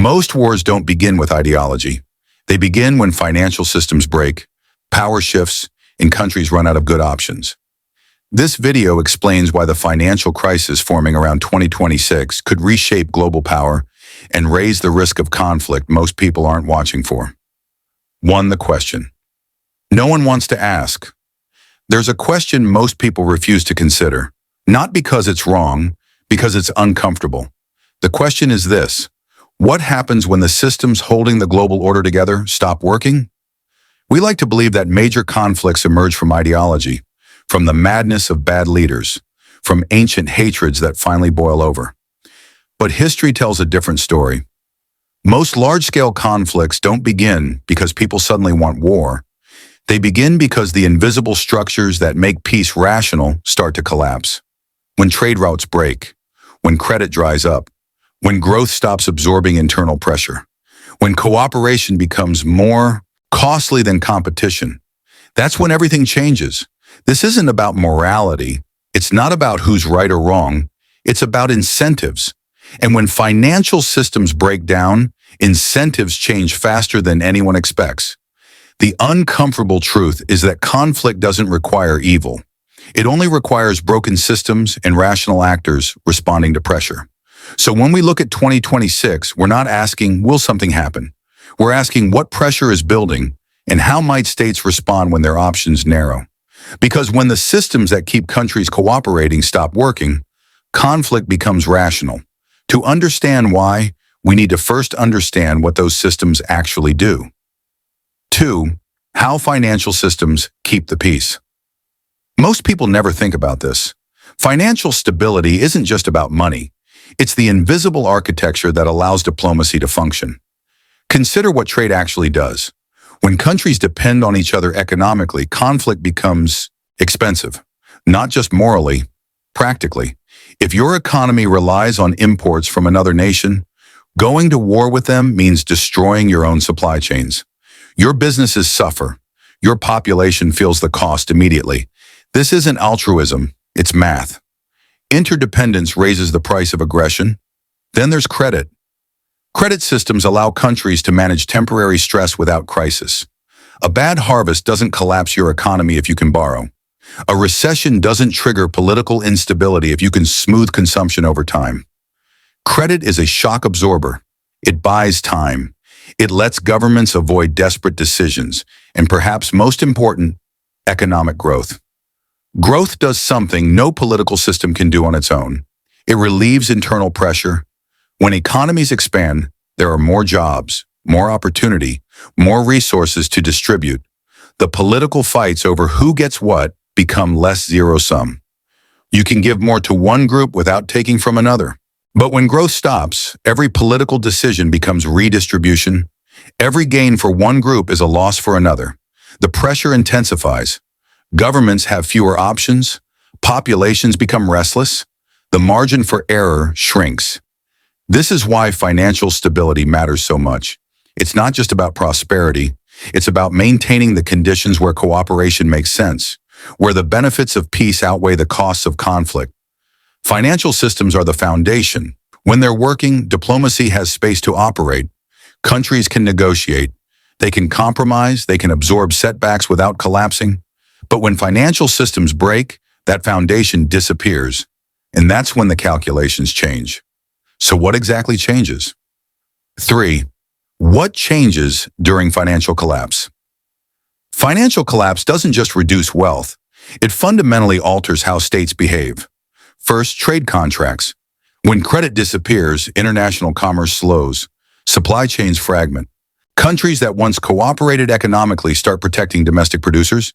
Most wars don't begin with ideology. They begin when financial systems break, power shifts, and countries run out of good options. This video explains why the financial crisis forming around 2026 could reshape global power and raise the risk of conflict most people aren't watching for. 1. The question. No one wants to ask. There's a question most people refuse to consider, not because it's wrong, because it's uncomfortable. The question is this: what happens when the systems holding the global order together stop working? We like to believe that major conflicts emerge from ideology, from the madness of bad leaders, from ancient hatreds that finally boil over. But history tells a different story. Most large-scale conflicts don't begin because people suddenly want war. They begin because the invisible structures that make peace rational start to collapse. When trade routes break, when credit dries up, when growth stops absorbing internal pressure, when cooperation becomes more costly than competition, that's when everything changes. This isn't about morality. It's not about who's right or wrong. It's about incentives. And when financial systems break down, incentives change faster than anyone expects. The uncomfortable truth is that conflict doesn't require evil. It only requires broken systems and rational actors responding to pressure. So when we look at 2026, we're not asking, will something happen? We're asking what pressure is building and how might states respond when their options narrow? Because when the systems that keep countries cooperating stop working, conflict becomes rational. To understand why, we need to first understand what those systems actually do. 2. How financial systems keep the peace. Most people never think about this. Financial stability isn't just about money. It's the invisible architecture that allows diplomacy to function. Consider what trade actually does. When countries depend on each other economically, conflict becomes expensive, not just morally, practically. If your economy relies on imports from another nation, going to war with them means destroying your own supply chains. Your businesses suffer. Your population feels the cost immediately. This isn't altruism, it's math. Interdependence raises the price of aggression. Then there's credit. Credit systems allow countries to manage temporary stress without crisis. A bad harvest doesn't collapse your economy if you can borrow. A recession doesn't trigger political instability if you can smooth consumption over time. Credit is a shock absorber. It buys time. It lets governments avoid desperate decisions, and perhaps most important, economic growth. Growth does something no political system can do on its own. It relieves internal pressure. When economies expand, there are more jobs, more opportunity, more resources to distribute. The political fights over who gets what become less zero-sum. You can give more to one group without taking from another. But when growth stops, every political decision becomes redistribution. Every gain for one group is a loss for another. The pressure intensifies. Governments have fewer options. Populations become restless. The margin for error shrinks. This is why financial stability matters so much. It's not just about prosperity. It's about maintaining the conditions where cooperation makes sense, where the benefits of peace outweigh the costs of conflict. Financial systems are the foundation. When they're working, diplomacy has space to operate. Countries can negotiate. They can compromise. They can absorb setbacks without collapsing. But when financial systems break, that foundation disappears. And that's when the calculations change. So what exactly changes? 3. What changes during financial collapse? Financial collapse doesn't just reduce wealth. It fundamentally alters how states behave. First, trade contracts. When credit disappears, international commerce slows. Supply chains fragment. Countries that once cooperated economically start protecting domestic producers.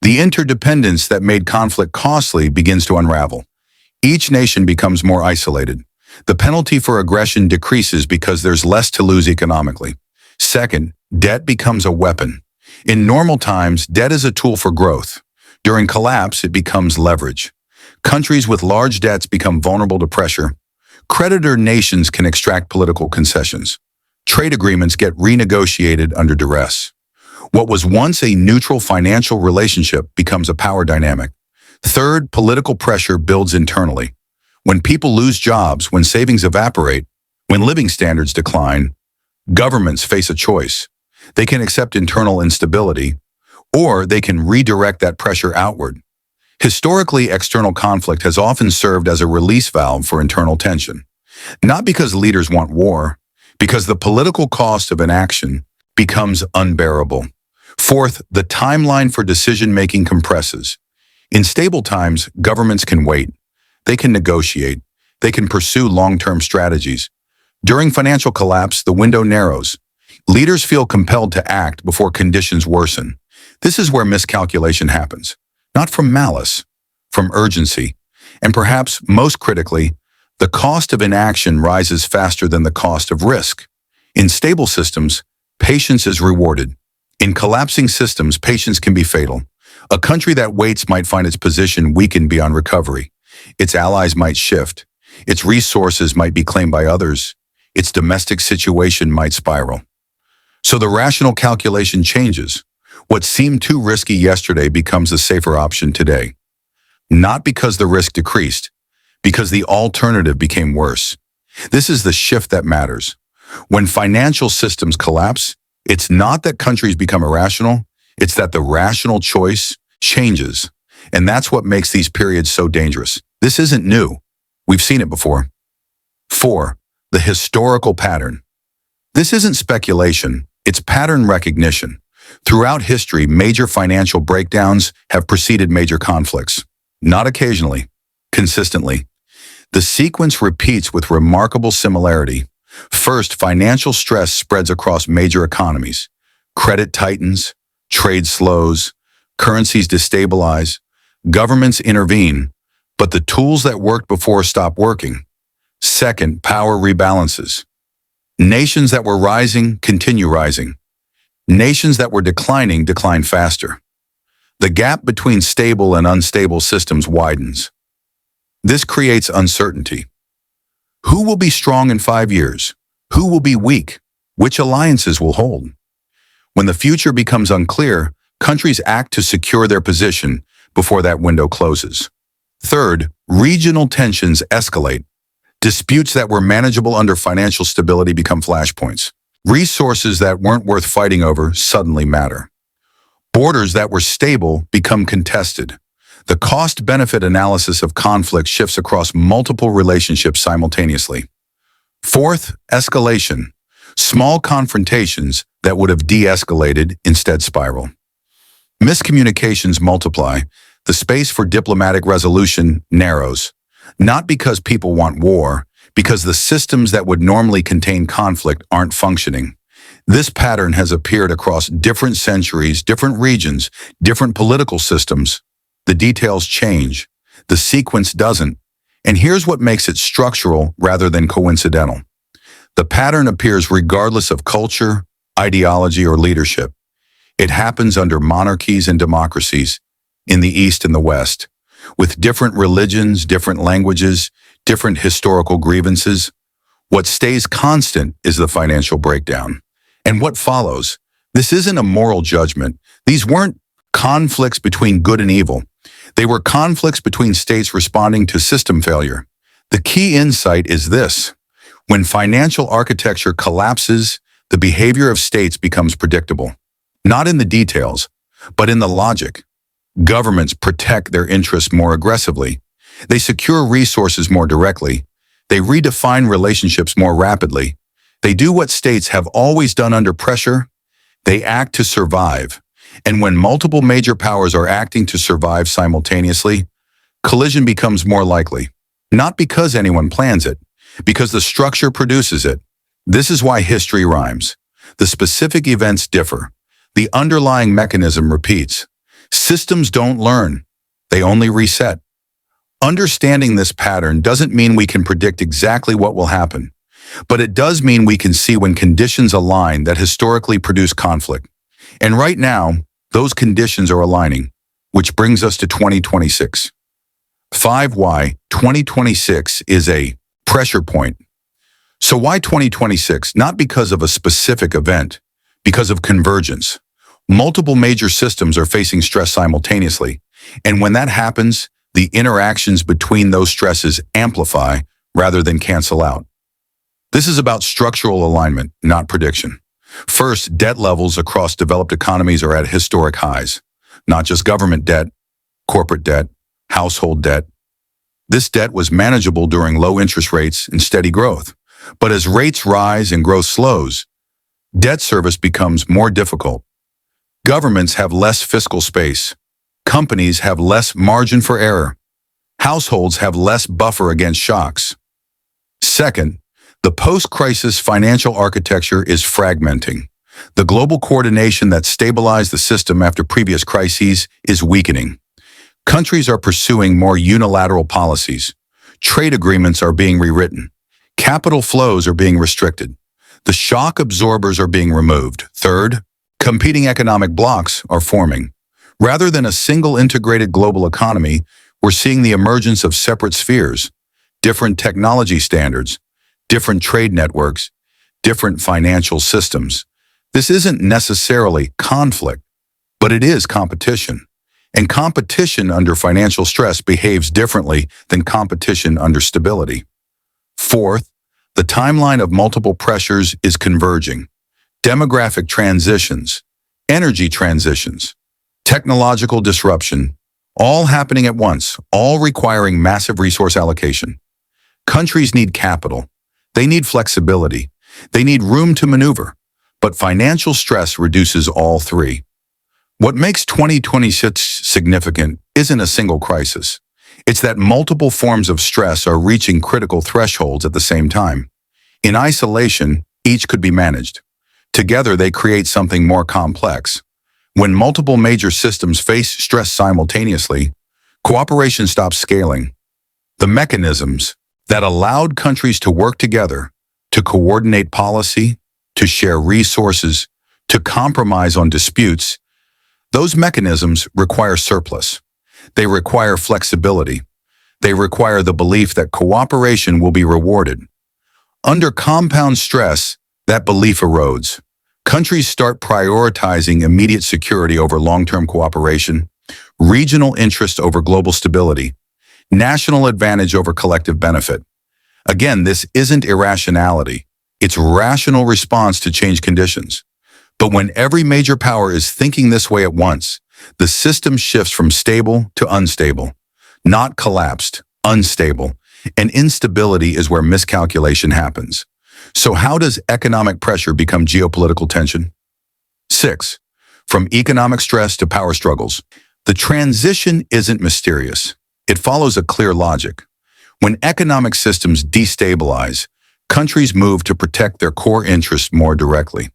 The interdependence that made conflict costly begins to unravel. Each nation becomes more isolated. The penalty for aggression decreases because there's less to lose economically. Second, debt becomes a weapon. In normal times, debt is a tool for growth. During collapse, it becomes leverage. Countries with large debts become vulnerable to pressure. Creditor nations can extract political concessions. Trade agreements get renegotiated under duress. What was once a neutral financial relationship becomes a power dynamic. Third, political pressure builds internally. When people lose jobs, when savings evaporate, when living standards decline, Governments face a choice. They can accept internal instability, or they can redirect that pressure outward. Historically, external conflict has often served as a release valve for internal tension. Not because leaders want war, because the political cost of inaction becomes unbearable. Fourth, the timeline for decision-making compresses. In stable times, governments can wait. They can negotiate. They can pursue long-term strategies. During financial collapse, the window narrows. Leaders feel compelled to act before conditions worsen. This is where miscalculation happens. Not from malice, from urgency. And perhaps most critically, the cost of inaction rises faster than the cost of risk. In stable systems, patience is rewarded. In collapsing systems, patience can be fatal. A country that waits might find its position weakened beyond recovery. Its allies might shift. Its resources might be claimed by others. Its domestic situation might spiral. So the rational calculation changes. What seemed too risky yesterday becomes a safer option today. Not because the risk decreased, because the alternative became worse. This is the shift that matters. When financial systems collapse, it's not that countries become irrational, it's that the rational choice changes. And that's what makes these periods so dangerous. This isn't new. We've seen it before. 4. The historical pattern. This isn't speculation, it's pattern recognition. Throughout history, major financial breakdowns have preceded major conflicts. Not occasionally, consistently. The sequence repeats with remarkable similarity. First, financial stress spreads across major economies. Credit tightens, trade slows, currencies destabilize, governments intervene, but the tools that worked before stop working. Second, power rebalances. Nations that were rising continue rising. Nations that were declining decline faster. The gap between stable and unstable systems widens. This creates uncertainty. Who will be strong in 5 years? Who will be weak? Which alliances will hold? When the future becomes unclear, countries act to secure their position before that window closes. Third, regional tensions escalate. Disputes that were manageable under financial stability become flashpoints. Resources that weren't worth fighting over suddenly matter. Borders that were stable become contested. The cost-benefit analysis of conflict shifts across multiple relationships simultaneously. Fourth, escalation. Small confrontations that would have de-escalated instead spiral. Miscommunications multiply. The space for diplomatic resolution narrows. Not because people want war, because the systems that would normally contain conflict aren't functioning. This pattern has appeared across different centuries, different regions, different political systems. The details change. The sequence doesn't. And here's what makes it structural rather than coincidental. The pattern appears regardless of culture, ideology, or leadership. It happens under monarchies and democracies, in the East and the West, with different religions, different languages, different historical grievances. What stays constant is the financial breakdown. And what follows? This isn't a moral judgment. These weren't conflicts between good and evil. They were conflicts between states responding to system failure. The key insight is this. When financial architecture collapses, the behavior of states becomes predictable. Not in the details, but in the logic. Governments protect their interests more aggressively. They secure resources more directly. They redefine relationships more rapidly. They do what states have always done under pressure. They act to survive. And when multiple major powers are acting to survive simultaneously, collision becomes more likely. Not because anyone plans it, because the structure produces it. This is why history rhymes. The specific events differ. The underlying mechanism repeats. Systems don't learn. They only reset. Understanding this pattern doesn't mean we can predict exactly what will happen, but it does mean we can see when conditions align that historically produce conflict. And right now, those conditions are aligning, which brings us to 2026. 5. Why 2026 is a pressure point. So why 2026? Not because of a specific event, because of convergence. Multiple major systems are facing stress simultaneously, and when that happens, the interactions between those stresses amplify rather than cancel out. This is about structural alignment, not prediction. First, debt levels across developed economies are at historic highs. Not just government debt, corporate debt, household debt. This debt was manageable during low interest rates and steady growth. But as rates rise and growth slows, debt service becomes more difficult. Governments have less fiscal space. Companies have less margin for error. Households have less buffer against shocks. Second, the post-crisis financial architecture is fragmenting. The global coordination that stabilized the system after previous crises is weakening. Countries are pursuing more unilateral policies. Trade agreements are being rewritten. Capital flows are being restricted. The shock absorbers are being removed. Third, competing economic blocs are forming. Rather than a single integrated global economy, we're seeing the emergence of separate spheres, different technology standards, different trade networks, different financial systems. This isn't necessarily conflict, but it is competition. And competition under financial stress behaves differently than competition under stability. Fourth, the timeline of multiple pressures is converging. Demographic transitions, energy transitions, technological disruption, all happening at once, all requiring massive resource allocation. Countries need capital. They need flexibility. They need room to maneuver. But financial stress reduces all three. What makes 2026 significant isn't a single crisis. It's that multiple forms of stress are reaching critical thresholds at the same time. In isolation, each could be managed. Together, they create something more complex. When multiple major systems face stress simultaneously, cooperation stops scaling. The mechanisms that allowed countries to work together, to coordinate policy, to share resources, to compromise on disputes, those mechanisms require surplus. They require flexibility. They require the belief that cooperation will be rewarded. Under compound stress, that belief erodes. Countries start prioritizing immediate security over long-term cooperation, regional interest over global stability, national advantage over collective benefit. Again, this isn't irrationality. It's rational response to change conditions. But when every major power is thinking this way at once, the system shifts from stable to unstable. Not collapsed, unstable. And instability is where miscalculation happens. So how does economic pressure become geopolitical tension? 6. From economic stress to power struggles. The transition isn't mysterious. It follows a clear logic. When economic systems destabilize, countries move to protect their core interests more directly.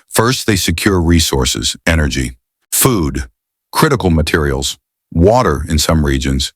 First, they secure resources, energy, food, critical materials, water in some regions.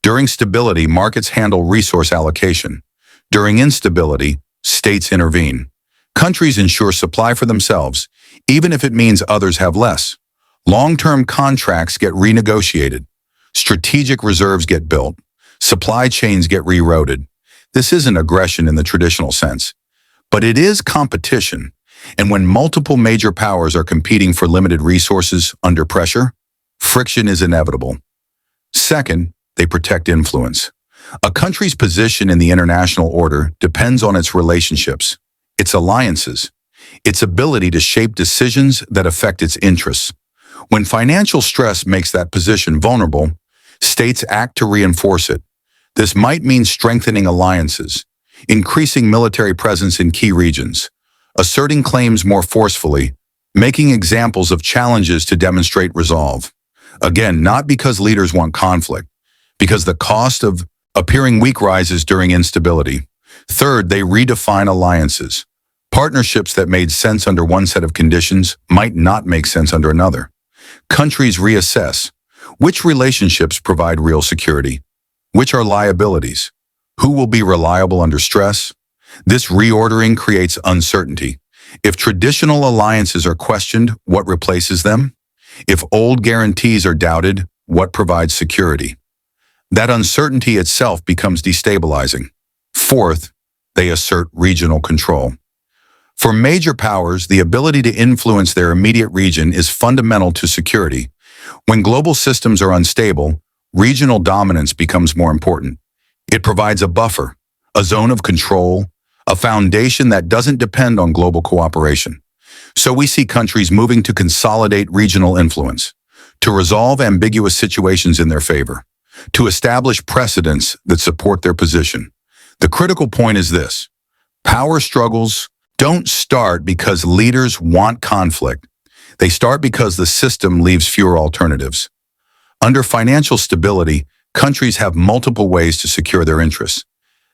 During stability, markets handle resource allocation. During instability, states intervene. Countries ensure supply for themselves, even if it means others have less. Long-term contracts get renegotiated. Strategic reserves get built. Supply chains get rerouted. This isn't aggression in the traditional sense, but it is competition. And when multiple major powers are competing for limited resources under pressure, friction is inevitable. Second, they protect influence. A country's position in the international order depends on its relationships, its alliances, its ability to shape decisions that affect its interests. When financial stress makes that position vulnerable, states act to reinforce it. This might mean strengthening alliances, increasing military presence in key regions, asserting claims more forcefully, making examples of challenges to demonstrate resolve. Again, not because leaders want conflict, because the cost of appearing weak rises during instability. Third, they redefine alliances. Partnerships that made sense under one set of conditions might not make sense under another. Countries reassess. Which relationships provide real security? Which are liabilities? Who will be reliable under stress? This reordering creates uncertainty. If traditional alliances are questioned, what replaces them? If old guarantees are doubted, what provides security? That uncertainty itself becomes destabilizing. Fourth, they assert regional control. For major powers, the ability to influence their immediate region is fundamental to security. When global systems are unstable, regional dominance becomes more important. It provides a buffer, a zone of control, a foundation that doesn't depend on global cooperation. So we see countries moving to consolidate regional influence, to resolve ambiguous situations in their favor, to establish precedents that support their position. The critical point is this: power struggles don't start because leaders want conflict. They start because the system leaves fewer alternatives. Under financial stability, countries have multiple ways to secure their interests.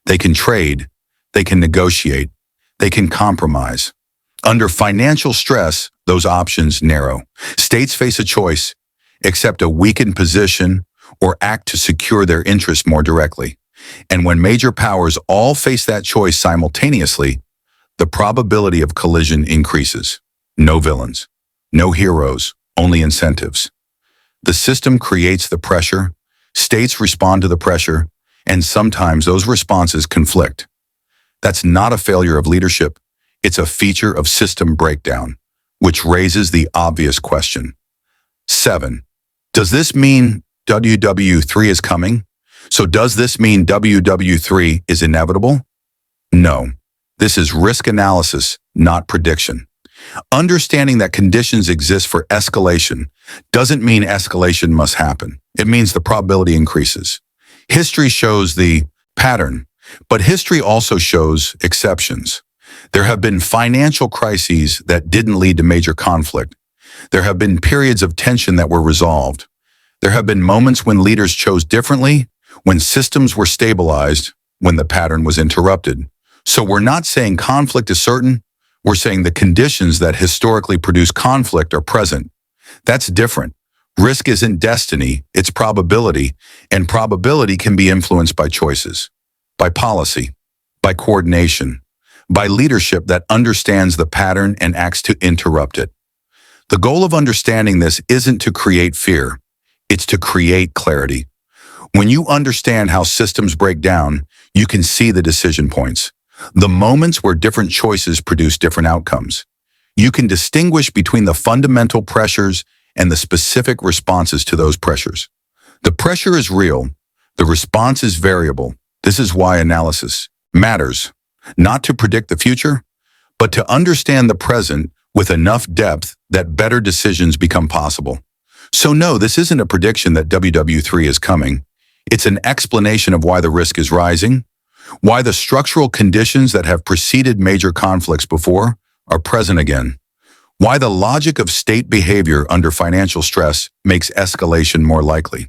They can trade, they can negotiate, they can compromise. Under financial stress, those options narrow. States face a choice: accept a weakened position or act to secure their interests more directly. And when major powers all face that choice simultaneously, the probability of collision increases. No villains, no heroes, only incentives. The system creates the pressure, states respond to the pressure, and sometimes those responses conflict. That's not a failure of leadership, it's a feature of system breakdown, which raises the obvious question. 7. Does this mean WW3 is coming? So does this mean WW3 is inevitable? No. This is risk analysis, not prediction. Understanding that conditions exist for escalation doesn't mean escalation must happen. It means the probability increases. History shows the pattern, but history also shows exceptions. There have been financial crises that didn't lead to major conflict. There have been periods of tension that were resolved. There have been moments when leaders chose differently, when systems were stabilized, when the pattern was interrupted. So we're not saying conflict is certain, we're saying the conditions that historically produce conflict are present. That's different. Risk isn't destiny, it's probability, and probability can be influenced by choices, by policy, by coordination, by leadership that understands the pattern and acts to interrupt it. The goal of understanding this isn't to create fear, it's to create clarity. When you understand how systems break down, you can see the decision points, the moments where different choices produce different outcomes. You can distinguish between the fundamental pressures and the specific responses to those pressures. The pressure is real, the response is variable. This is why analysis matters, not to predict the future, but to understand the present with enough depth that better decisions become possible. So no, this isn't a prediction that WW3 is coming. It's an explanation of why the risk is rising, why the structural conditions that have preceded major conflicts before are present again, why the logic of state behavior under financial stress makes escalation more likely.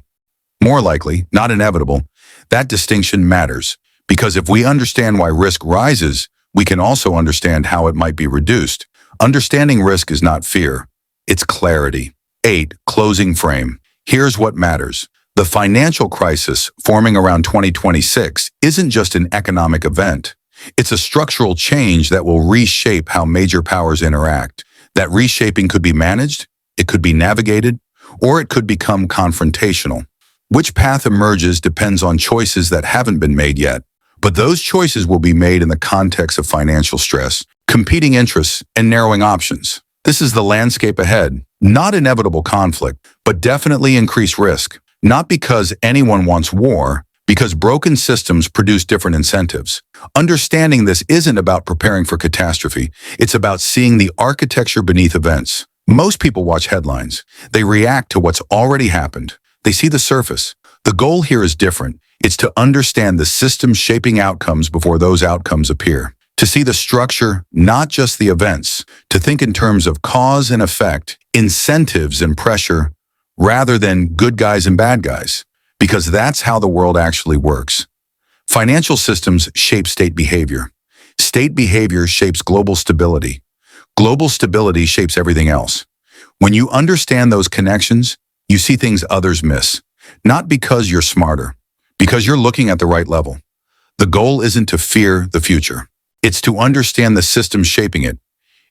More likely, not inevitable. That distinction matters, because if we understand why risk rises, we can also understand how it might be reduced. Understanding risk is not fear, it's clarity. 8. Closing frame. Here's what matters. The financial crisis forming around 2026 isn't just an economic event. It's a structural change that will reshape how major powers interact. That reshaping could be managed, it could be navigated, or it could become confrontational. Which path emerges depends on choices that haven't been made yet. But those choices will be made in the context of financial stress, competing interests, and narrowing options. This is the landscape ahead. Not inevitable conflict, but definitely increased risk. Not because anyone wants war, because broken systems produce different incentives. Understanding this isn't about preparing for catastrophe. It's about seeing the architecture beneath events. Most people watch headlines. They react to what's already happened. They see the surface. The goal here is different. It's to understand the system shaping outcomes before those outcomes appear. To see the structure, not just the events. To think in terms of cause and effect, incentives and pressure, rather than good guys and bad guys, because that's how the world actually works. Financial systems shape state behavior. State behavior shapes global stability. Global stability shapes everything else. When you understand those connections, you see things others miss. Not because you're smarter, because you're looking at the right level. The goal isn't to fear the future. It's to understand the system shaping it.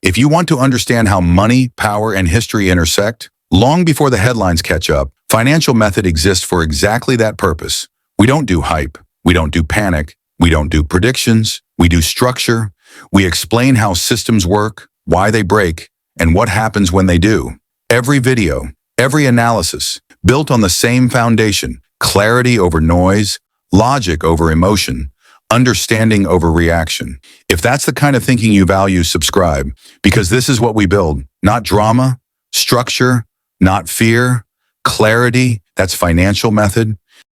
If you want to understand how money, power, and history intersect, long before the headlines catch up, financial method exists for exactly that purpose. We don't do hype. We don't do panic. We don't do predictions. We do structure. We explain how systems work, why they break, and what happens when they do. Every video, every analysis, built on the same foundation: clarity over noise, logic over emotion, understanding over reaction. If that's the kind of thinking you value, subscribe, because this is what we build. Not drama, structure, not fear, clarity. That's financial method.